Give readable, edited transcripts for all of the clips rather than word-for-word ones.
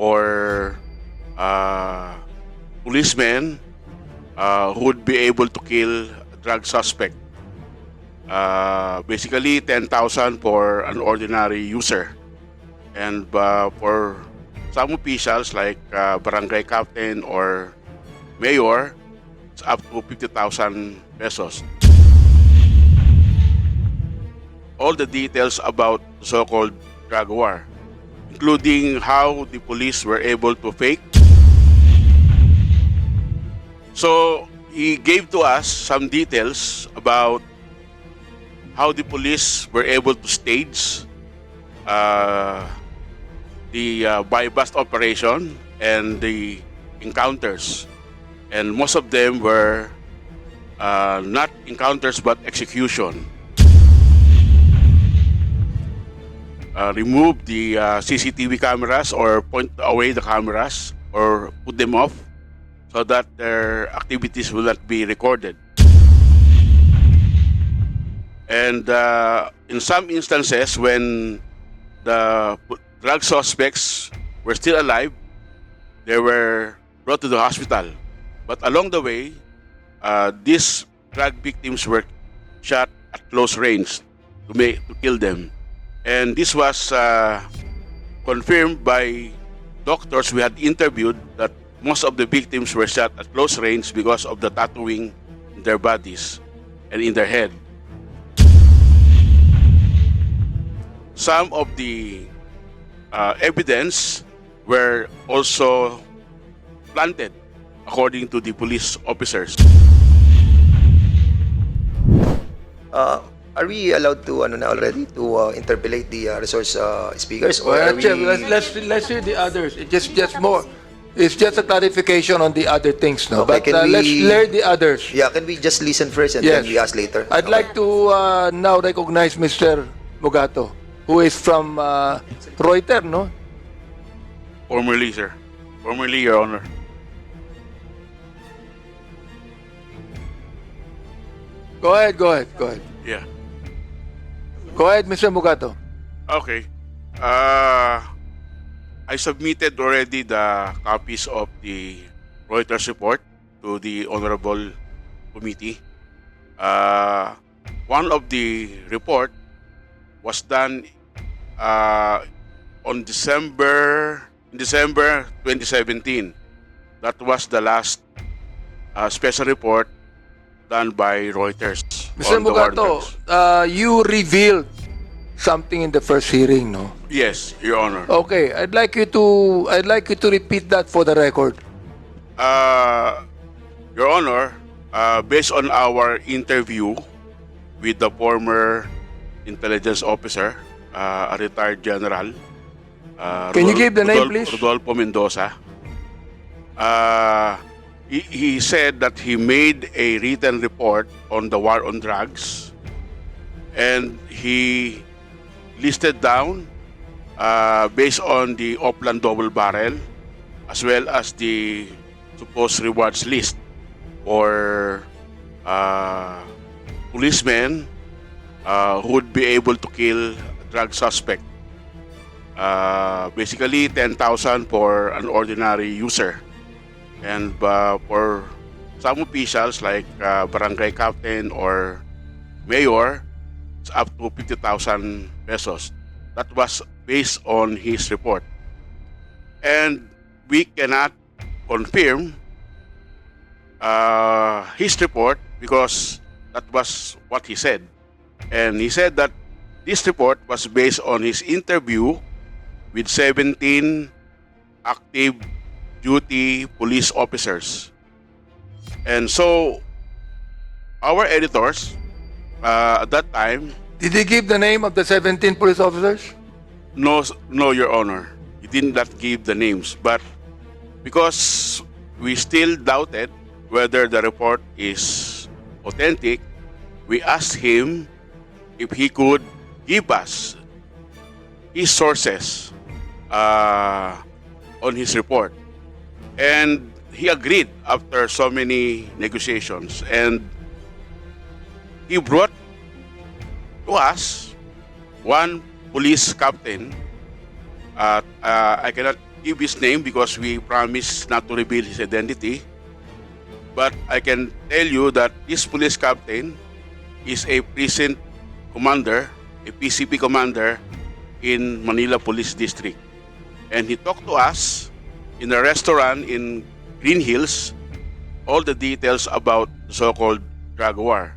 or policemen who would be able to kill a drug suspect. Basically, 10,000 for an ordinary user. And for some officials like barangay captain or mayor, it's up to 50,000 pesos. All the details about the so-called drug war, including how the police were able to fake. So he gave to us some details about how the police were able to stage the buy-bust operation and the encounters. And most of them were not encounters but execution. Remove the CCTV cameras or point away the cameras or put them off so that their activities will not be recorded. And in some instances, when the drug suspects were still alive, they were brought to the hospital. But along the way, these drug victims were shot at close range to kill them. And this was confirmed by doctors we had interviewed that most of the victims were shot at close range because of the tattooing in their bodies and in their head. Some of the evidence were also planted, according to the police officers. Are we allowed to already to interpolate the resource speakers, or Well, are we... Chair, let's hear the others. It's just more. It's just a clarification on the other things, no. Okay, But can let's we- hear the others. Yeah, can we just listen first and Yes. then we ask later? I'd like to now recognize Mr. Mugato, who is from Reuters, no? Formerly, sir. Formerly, Your Honor. Go ahead. Yeah. Go ahead, Mr. Mugato. Okay. I submitted already the copies of the Reuters report to the Honorable Committee. One of the report was done in December 2017. That was the last special report done by Reuters. Mr. on the war on Mugato, drugs. you revealed something in the first hearing, no? Yes, Your Honor. Okay, I'd like you to repeat that for the record. Your Honor, based on our interview with the former intelligence officer, a retired general, Can you give the name, please? Rodolfo Mendoza. He said that he made a written report on the war on drugs, and he listed down based on the Oplan double barrel as well as the supposed rewards list for policemen who would be able to kill a drug suspect. Basically, 10,000 for an ordinary user. And for some officials like barangay captain or mayor, it's up to 50,000 pesos. That was based on his report. And we cannot confirm his report because that was what he said. And he said that this report was based on his interview with 17 active duty police officers. And so our editors at that time, Did he give the name of the 17 police officers? no, Your Honor, he did not give the names, but because we still doubted whether the report is authentic, we asked him if he could give us his sources on his report. And he agreed after so many negotiations, and he brought to us one police captain. I cannot give his name because we promised not to reveal his identity. But I can tell you that this police captain is a precinct commander, a PCP commander in Manila Police District. And he talked to us in a restaurant in Green Hills all the details about the so-called drug war,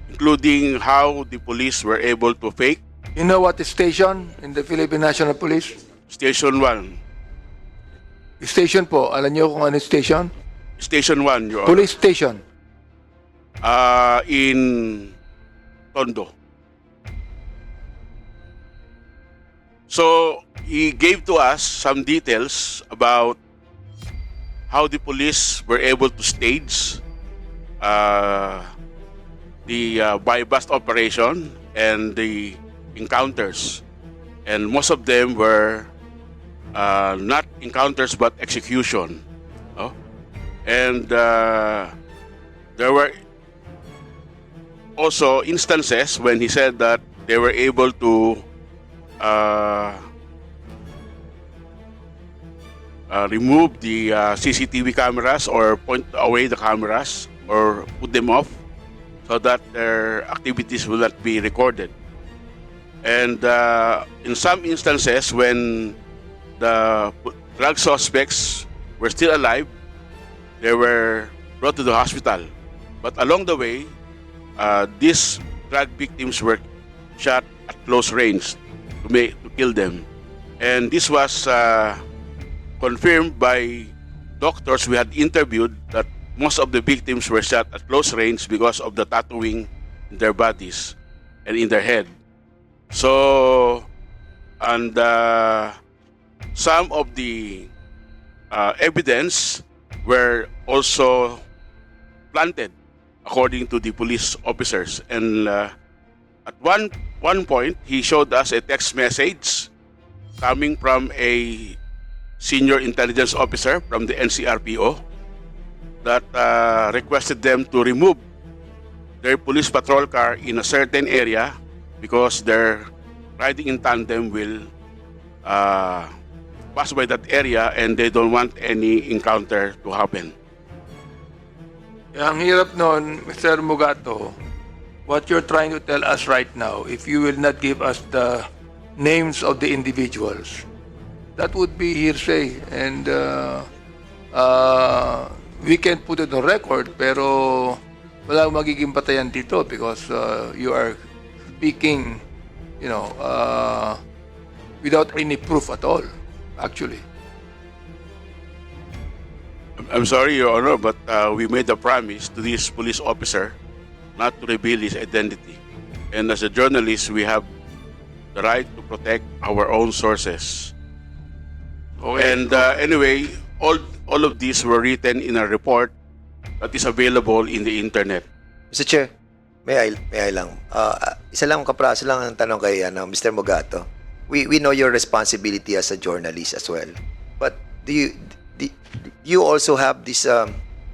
including how the police were able to fake You know what is station in the Philippine National Police? Station 1. Station po, alam niyo kung ano yung station? Station 1, Your Honor. Police station. In Tondo. So, he gave to us some details about how the police were able to stage the buy-bust operation and the encounters. And most of them were not encounters but execution. No? And there were also instances when he said that they were able to remove the CCTV cameras or point away the cameras or put them off so that their activities will not be recorded. And in some instances when the drug suspects were still alive, they were brought to the hospital. But along the way, these drug victims were shot at close range to kill them. And this was confirmed by doctors we had interviewed that most of the victims were shot at close range because of the tattooing in their bodies and in their head. So, and some of the evidence were also planted according to the police officers. And at one point, he showed us a text message coming from a senior intelligence officer from the NCRPO that requested them to remove their police patrol car in a certain area because their riding in tandem will pass by that area and they don't want any encounter to happen. Ang hirap nun, Mr. Mugato, what you're trying to tell us right now, if you will not give us the names of the individuals, that would be hearsay and we can put it on record pero wala magiging patayan dito because you are speaking, you know, without any proof at all, actually. I'm sorry, Your Honor, but we made a promise to this police officer not to reveal his identity. And as a journalist, we have the right to protect our own sources. Okay. And anyway, all of these were written in a report that is available in the internet. Mr. Chair, may I lang. Isa lang kapraso lang ang tanong kay Mr. Mugato. We know your responsibility as a journalist as well. But do you also have this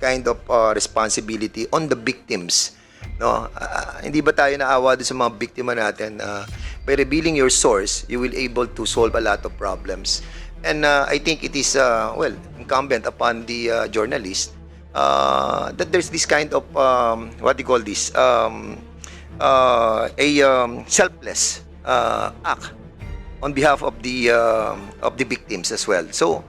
kind of responsibility on the victims? No, hindi ba tayo naawa doon sa mga biktima natin? By revealing your source, you will able to solve a lot of problems. And I think it is incumbent upon the journalist that there's this kind of what do you call this selfless act on behalf of the victims as well. So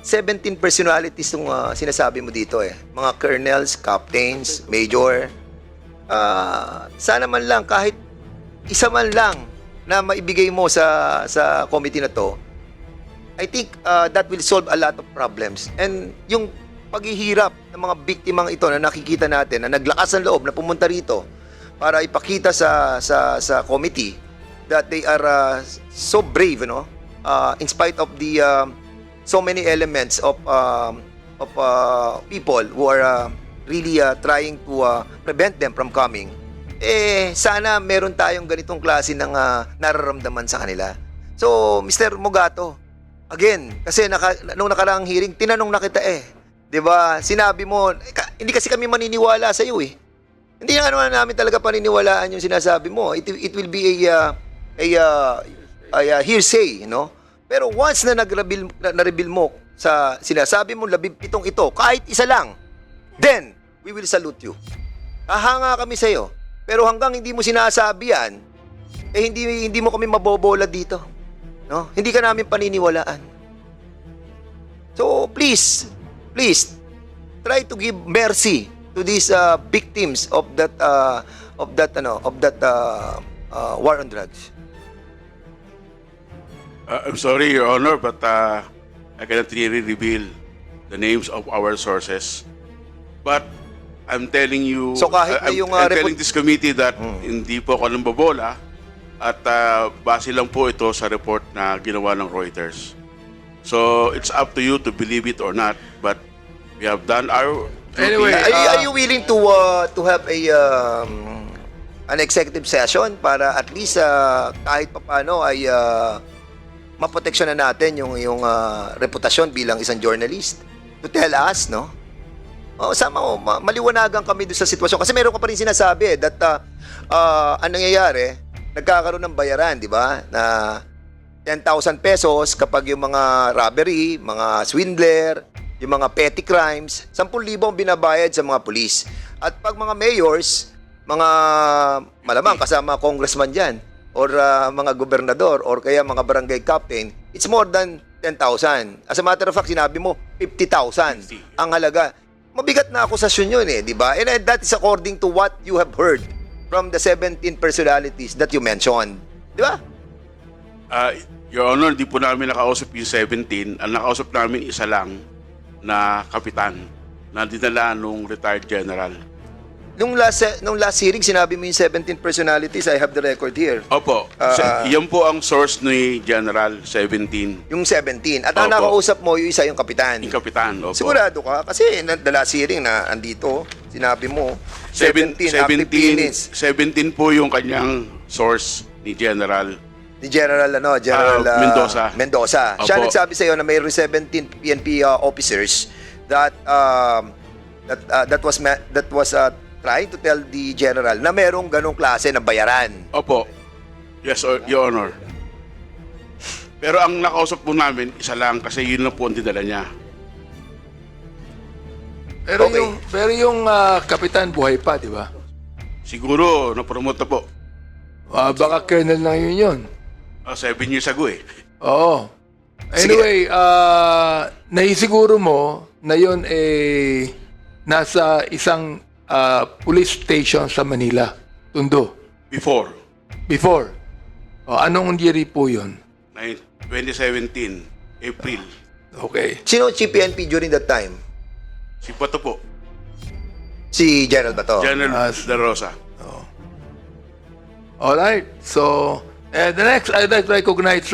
17 personalities yung sinasabi mo dito mga colonels, captains, major. Sana man lang kahit isa man lang na maibigay mo sa committee na to, I think that will solve a lot of problems. And yung paghihirap ng mga biktimang ito na nakikita natin, na naglakas ng loob na pumunta rito para ipakita sa committee that they are so brave, you know, in spite of the so many elements of people who are really trying to prevent them from coming. Sana meron tayong ganitong klase ng nararamdaman sa kanila. So, Mr. Mugato, again, kasi nung nakaraang hearing, tinanong na kita 'di ba? Sinabi mo, hindi kasi kami maniniwala sa iyo Hindi naman namin talaga paniniwalaan yung sinasabi mo. It will be a hearsay, you know? Pero once na na-reveal mo sa sinasabi mo 17 ito, kahit isa lang, then we will salute you. Hahanga kami sa iyo. Pero hanggang hindi mo sinasabi yan, eh hindi mo kami mabobola dito. No? Hindi ka namin paniniwalaan. So please try to give mercy to these victims of that war on drugs. I'm sorry, Your Honor, but I cannot really reveal the names of our sources. But I'm telling you, So kahit na yung, I'm telling this committee that hindi po ako nambobola at base lang po ito sa report na ginawa ng Reuters. So it's up to you to believe it or not, but we have done our duty. Anyway, Are you willing to have an executive session para at least kahit papaano ay maproteksyonan natin yung reputasyon bilang isang journalist, to tell us, no? Sama mo, maliwanagan kami doon sa sitwasyon. Kasi meron ka pa rin sinasabi that ang nangyayari, nagkakaroon ng bayaran, di ba? Na 10,000 pesos kapag yung mga robbery, mga swindler, yung mga petty crimes, 10,000 ang binabayad sa mga pulis. At pag mga mayors, mga malamang kasama congressman dyan, or mga gobernador, or kaya mga barangay captain, it's more than 10,000. As a matter of fact, sinabi mo, 50,000 ang halaga. Mabigat na akusasyon yun di ba? And that is according to what you have heard from the 17 personalities that you mentioned. Di ba? Your Honor, hindi po namin nakausap yung 17. Ang nakausap namin isa lang na kapitan na dinala nung retired general. Nung last hearing, sinabi mo yung 17 personalities. I have the record here. Opo. Yan po ang source ni General, 17. Yung 17. At ang Opo. nakausap mo, yung isa yung kapitan. Yung kapitan, opo. Sigurado ka? Kasi the last hearing na andito, sinabi mo, 17 active PNs. 17 po yung kanyang source ni General. Ni General Mendoza. Siya Opo. nagsabi sa iyo na mayroong 17 PNP officers that was trying to tell the general na merong ganong klase ng bayaran. Opo. Yes, Your Honor. Pero ang nakausap po namin, isa lang kasi yun lang po ang dinala niya. pero Okay. yung kapitan buhay pa, di ba? Siguro, na-promote na po. Baka colonel na yun. 7 years ago eh. Oo. Anyway, naisiguro mo na yun nasa isang police station sa Manila, Tondo. Before, Anong year po yun? 2017, April. Okay. Sino ang chief PNP during that time? Si Bato po. Si General Bato. General De Rosa. Alright. So, the next, I'd like to recognize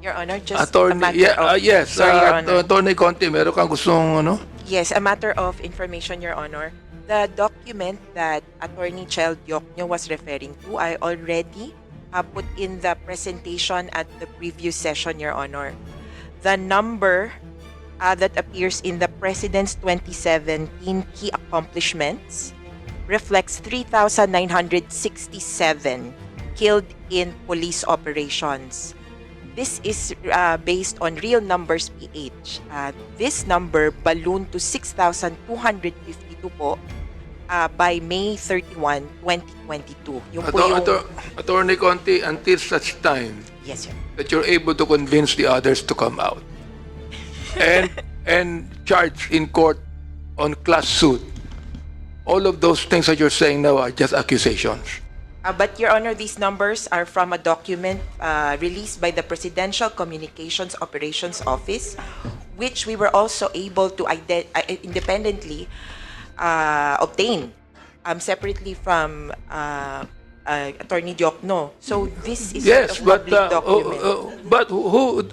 Your Honor, just Attorney, a matter of... yes, Sorry, Your Honor. Attorney Conte, meron kang gustong, Yes, a matter of information, Your Honor. The document that Attorney Chel Diokno was referring to, I already put in the presentation at the previous session, Your Honor. The number that appears in the President's 2017 key accomplishments reflects 3,967 killed in police operations. This is based on real numbers PH. This number ballooned to 6,252 po by May 31, 2022. Yung po yung... Attorney Conte, until such time Yes, sir. that you're able to convince the others to come out and charge in court on class suit, all of those things that you're saying now are just accusations. But Your Honor, these numbers are from a document released by the Presidential Communications Operations Office, which we were also able to independently obtain separately from Attorney Diokno. So this is Yes, a but public document. but who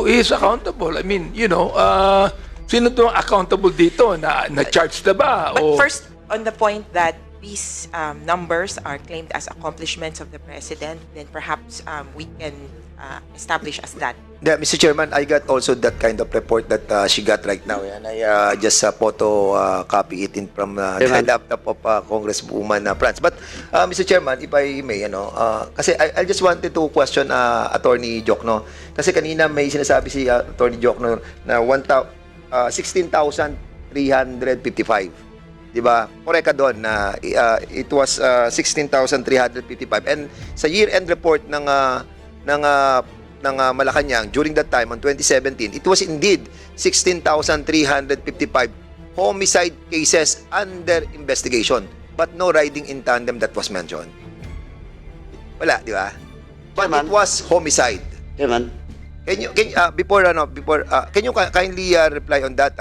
is accountable? I mean, sino doon accountable dito na charge na ba? But first, on the point that these numbers are claimed as accomplishments of the President, then perhaps we can establish as that. Yeah, Mr. Chairman, I got also that kind of report that she got right now. And I just photo copy it in from the laptop of Congresswoman Franz. But Mr. Chairman, if I may, kasi I just wanted to question Attorney Jokno. Kasi kanina may sinasabi si Attorney Jokno na 16,355. Di ba? Correct ka doon na it was 16,355. And sa year-end report ng Malacanang during that time on 2017, it was indeed 16,355 homicide cases under investigation, but no riding in tandem that was mentioned. Wala, di ba? But it was homicide. Chairman, Can you kindly reply on that,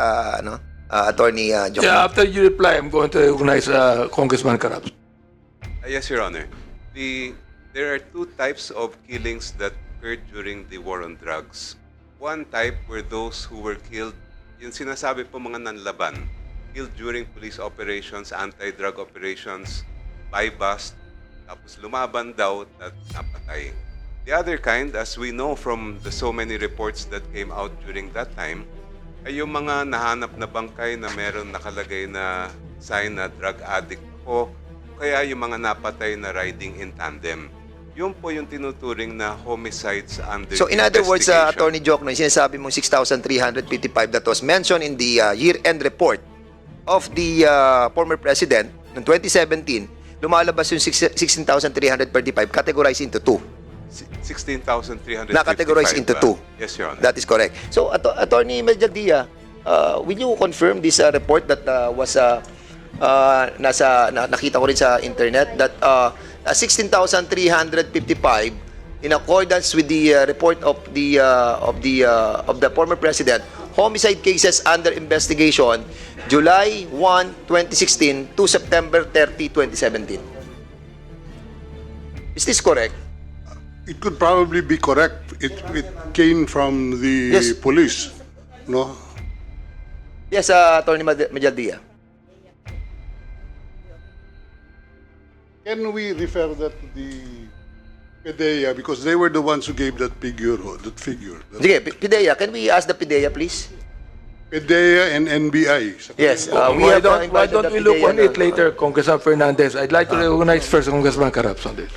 Attorney Jokno? Yeah, after you reply, I'm going to recognize Congressman Carabs. Yes, Your Honor. There are two types of killings that occurred during the war on drugs. One type were those who were killed, yung sinasabi po mga nanlaban, killed during police operations, anti-drug operations, by bust, tapos lumaban daw at napatay. The other kind, as we know from the so many reports that came out during that time, ay yung mga nahanap na bangkay na meron nakalagay na sign na drug addict ako, kaya yung mga napatay na riding in tandem. Yun po yung tinuturing na homicides under So in other words, investigation. Attorney Jokno, yung sinasabi mong 6,355 that was mentioned in the year-end report of the former president noong 2017, lumalabas yung 16,335 categorized into two. 16,355. Na-categorize into two. Yes, Your Honor. That is correct. So, Attorney Mediadia, will you confirm this report that was nakita ko rin sa internet that 16,355 in accordance with the report of the former president, homicide cases under investigation July 1, 2016 to September 30, 2017. Is this correct? It could probably be correct. It came from the Yes. police, no? Yes, Attorney Mediadia. Can we refer that to the PDEA because they were the ones who gave that figure? Sige, PIDEA, can we ask the PIDEA, please? PDEA and NBI. Yes, we Why have don't invited we the look PIDEA on it na- later, Congressman Fernandez? I'd like to recognize first Congressman Carabs on this.